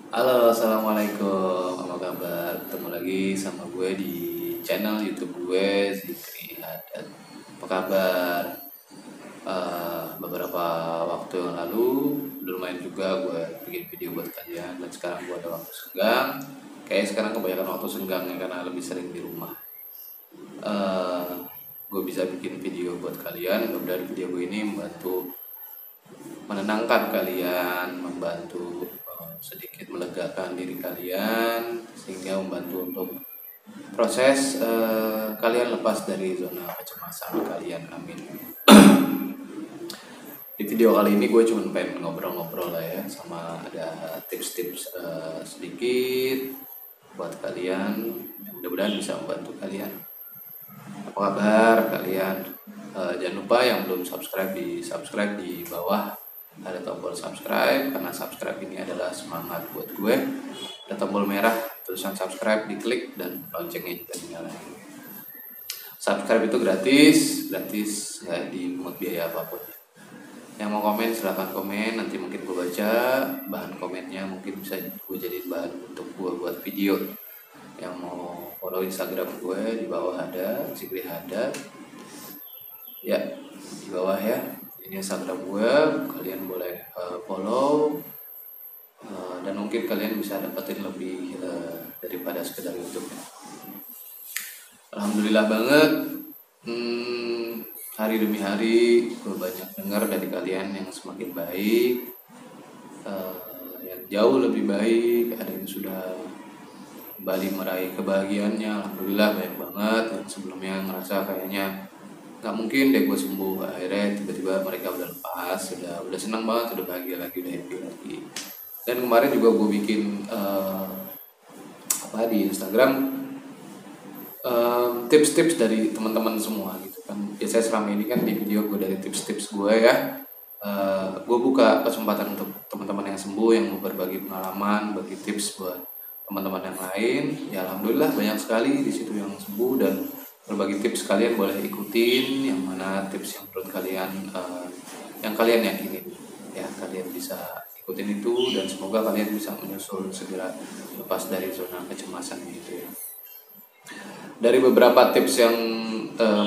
Halo, assalamualaikum. Apa kabar? Ketemu lagi sama gue di channel YouTube gue, Zikri Hadat. Apa kabar? Beberapa waktu yang lalu, lumayan juga gue bikin video buat kalian. Dan sekarang gue ada waktu senggang. Kayak sekarang kebanyakan waktu senggang ya, karena lebih sering di rumah. eh gue bisa bikin video buat kalian. Mudah-mudahan video gue ini membantu menenangkan kalian, membantu sedikit melegakan diri kalian, sehingga membantu untuk proses kalian lepas dari zona kecemasan kalian. Amin. Di video kali ini gue cuma pengen ngobrol-ngobrol lah ya, sama ada tips-tips sedikit buat kalian, mudah-mudahan bisa membantu kalian. Apa kabar kalian? Jangan lupa yang belum subscribe di subscribe di bawah, ada tombol subscribe, karena subscribe ini adalah semangat buat gue. Ada tombol merah tulisan subscribe, diklik, dan loncengnya juga dinyalain. Subscribe itu gratis nggak dipungut biaya apapun. Yang mau komen silahkan komen, nanti mungkin gue baca bahan komennya, mungkin bisa gue jadiin bahan untuk gue buat video. Yang mau follow Instagram gue, di bawah ada Zikri Hadat ya, di bawah ya, ini Instagram gue, kalian boleh follow, dan mungkin kalian bisa dapetin lebih daripada sekedar YouTube ya. Alhamdulillah banget, hari demi hari gue banyak dengar dari kalian yang semakin baik, yang jauh lebih baik, ada yang sudah kembali meraih kebahagiaannya. Alhamdulillah banyak banget yang sebelumnya ngerasa kayaknya nggak mungkin deh gue sembuh, akhirnya tiba-tiba mereka udah lepas, udah senang banget, udah bahagia lagi, udah happy lagi. Dan kemarin juga gue bikin di Instagram, tips-tips dari teman-teman semua gitu kan. Biasanya selama ini kan di video gue dari tips-tips gue ya, gue buka kesempatan untuk teman-teman yang sembuh, yang mau berbagi pengalaman, bagi tips buat teman-teman yang lain. Ya alhamdulillah banyak sekali di situ yang sembuh, dan berbagi tips kalian boleh ikutin yang mana tips yang menurut kalian yang kalian yakinin ya, kalian bisa ikutin itu, dan semoga kalian bisa menyusul segera lepas dari zona kecemasan gitu ya. Dari beberapa tips yang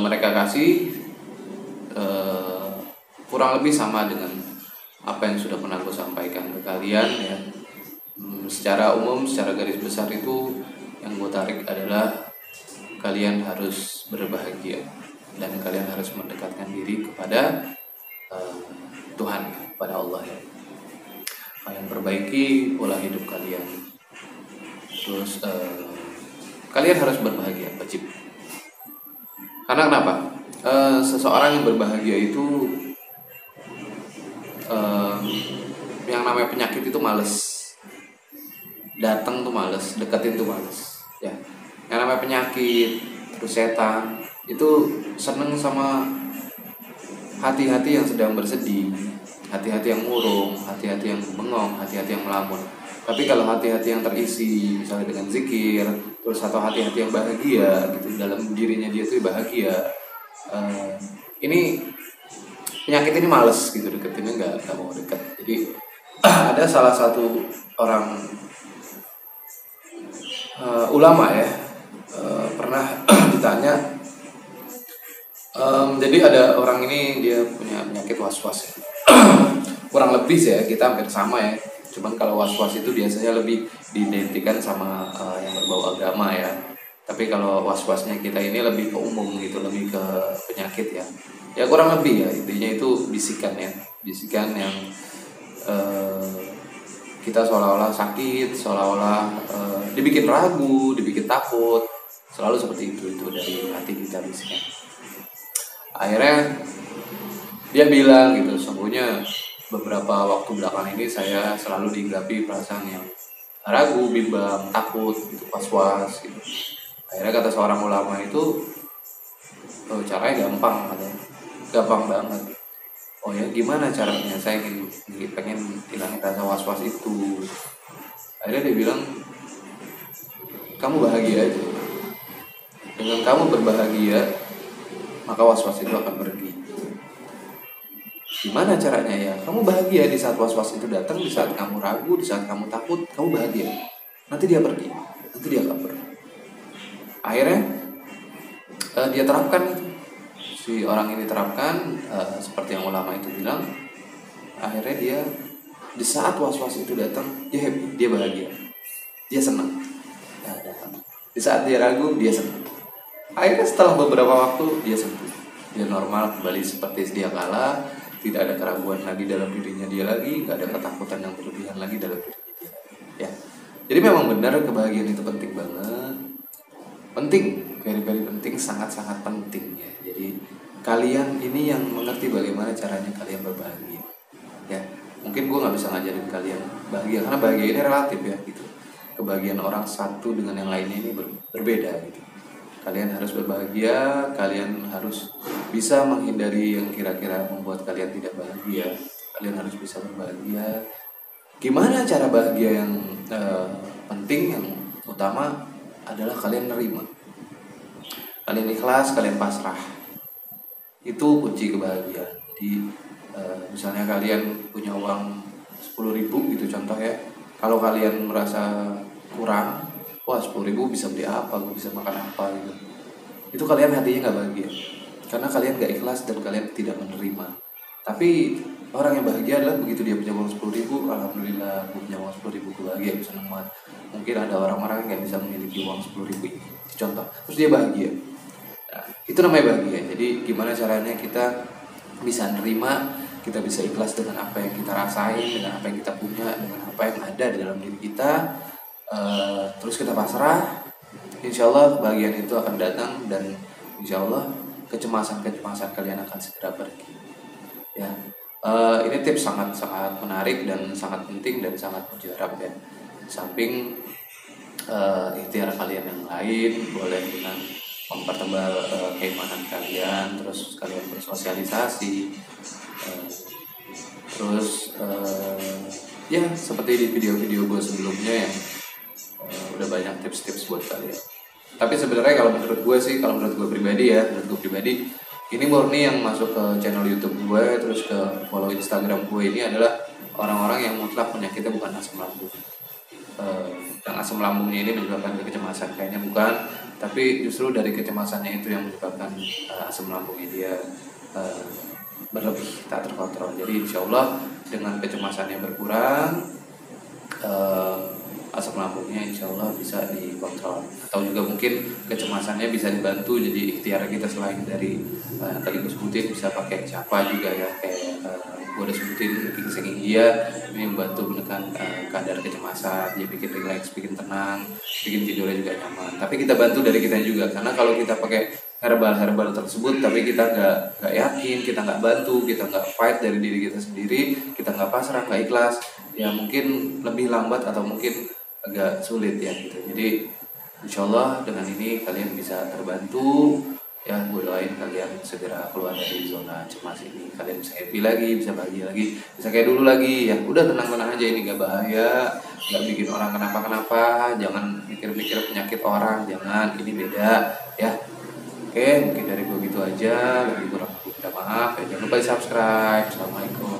mereka kasih, kurang lebih sama dengan apa yang sudah pernah gue sampaikan ke kalian ya. Secara umum, secara garis besar itu yang gue tarik adalah kalian harus berbahagia, dan kalian harus mendekatkan diri kepada Tuhan, kepada Allah ya. Kalian perbaiki pola hidup kalian, terus kalian harus berbahagia, wajib. Karena kenapa? Seseorang yang berbahagia itu, yang namanya penyakit itu males datang tuh, males deketin tuh, males ya. Yang namanya penyakit, terus setan itu seneng sama hati-hati yang sedang bersedih, hati-hati yang murung, hati-hati yang bengong, hati-hati yang melamun. Tapi kalau hati-hati yang terisi misalnya dengan zikir, terus atau hati-hati yang bahagia gitu, dalam dirinya dia tuh bahagia, ini penyakit ini males gitu deketinnya, nggak mau deket. Jadi ada salah satu orang ulama ya, pernah ditanya, jadi ada orang ini dia punya penyakit was-was ya. Kurang lebih sih ya, kita hampir sama ya, cuman kalau was-was itu biasanya lebih diidentikan sama yang berbau agama ya. Tapi kalau was-wasnya kita ini lebih ke umum gitu, lebih ke penyakit ya. Ya kurang lebih ya, intinya itu bisikan ya, bisikan yang kita seolah-olah sakit, seolah-olah dibikin ragu, dibikin takut, selalu seperti itu dari hati kita bisikan. Akhirnya dia bilang gitu, sesungguhnya beberapa waktu belakang ini saya selalu dihinggapi perasaan yang ragu, bimbang, takut, gitu, was-was gitu. Akhirnya kata seorang ulama itu, caranya gampang, katanya, gampang banget. Oh ya, gimana caranya? Saya pengen hilangin rasa was-was itu. Akhirnya dia bilang, kamu bahagia aja. Dengan kamu berbahagia, maka was-was itu akan pergi. Gimana caranya ya? Kamu bahagia di saat was-was itu datang, di saat kamu ragu, di saat kamu takut, kamu bahagia. Nanti dia pergi, nanti dia kabur. Akhirnya dia terapkan itu. Si orang ini terapkan seperti yang ulama itu bilang. Akhirnya dia di saat was-was itu datang, dia happy, dia bahagia, dia senang. Di saat dia ragu, dia senang. Akhirnya setelah beberapa waktu dia sembuh, dia normal kembali seperti sedia kala. Tidak ada keraguan lagi dalam dirinya dia lagi, nggak ada ketakutan yang berlebihan lagi dalam dirinya dia. Ya, jadi memang benar kebahagiaan itu penting banget, penting, very penting, sangat penting ya. Jadi kalian ini yang mengerti bagaimana caranya kalian berbahagia. Ya, mungkin gue nggak bisa ngajarin kalian bahagia karena bahagia ini relatif ya gitu. Kebahagiaan orang satu dengan yang lainnya ini berbeda gitu. Kalian harus berbahagia, kalian harus bisa menghindari yang kira-kira membuat kalian tidak bahagia. Kalian harus bisa berbahagia. Gimana cara bahagia yang penting, yang utama adalah kalian nerima. Kalian ikhlas, kalian pasrah. Itu kunci kebahagiaan. Jadi misalnya kalian punya uang 10.000 gitu contoh ya. Kalau kalian merasa kurang, wah 10.000 bisa beli apa, gue bisa makan apa gitu. Itu kalian hatinya nggak bahagia, karena kalian nggak ikhlas dan kalian tidak menerima. Tapi orang yang bahagia adalah begitu dia punya uang 10.000, alhamdulillah gue punya uang 10.000, gue bahagia, gue senang banget. Mungkin ada orang-orang yang nggak bisa memiliki uang 10.000 ini, contoh, terus dia bahagia. Nah, itu namanya bahagia. Jadi gimana caranya kita bisa nerima, kita bisa ikhlas dengan apa yang kita rasain, dengan apa yang kita punya, dengan apa yang ada di dalam diri kita. Terus kita pasrah, insya Allah kebahagiaan itu akan datang, dan insya Allah kecemasan kalian akan segera pergi. Ya, ini tips sangat menarik dan sangat penting dan sangat mujarab ya. Samping ikhtiar kalian yang lain, boleh dengan mempertebal keimanan kalian, terus kalian bersosialisasi, terus ya seperti di video-video gue sebelumnya yang udah banyak tips-tips buat kalian. Tapi sebenarnya kalau menurut gue pribadi ya, ini murni yang masuk ke channel YouTube gue, terus ke follow Instagram gue ini adalah orang-orang yang mutlak penyakitnya bukan asam lambung. Yang asam lambungnya ini menyebabkan kecemasan, kayaknya bukan, tapi justru dari kecemasannya itu yang menyebabkan asam lambungnya dia berlebih, tak terkontrol. Jadi insya Allah dengan kecemasan yang berkurang, asam lambungnya insya Allah bisa dikontrol, atau juga mungkin kecemasannya bisa dibantu. Jadi ikhtiar kita selain dari tadi gue sebutin, bisa pakai siapa juga ya, kayak gue udah sebutin ginseng India, ini membantu menekan kadar kecemasan, dia bikin relax, bikin tenang, bikin tidurnya juga nyaman. Tapi kita bantu dari kita juga, karena kalau kita pakai herbal tersebut tapi kita nggak yakin, kita nggak bantu, kita nggak fight dari diri kita sendiri, kita nggak pasrah, nggak ikhlas, ya mungkin lebih lambat atau mungkin agak sulit ya gitu. Jadi insya Allah dengan ini kalian bisa terbantu ya. Gue doain kalian segera keluar dari zona cemas ini, kalian bisa happy lagi, bisa bahagia lagi, bisa kayak dulu lagi ya. Udah tenang aja, ini gak bahaya, gak bikin orang kenapa-kenapa. Jangan mikir-mikir penyakit orang, jangan, ini beda ya. Oke, mungkin dari gue gitu aja, lebih kurang minta maaf ya. Jangan lupa di subscribe. Assalamualaikum.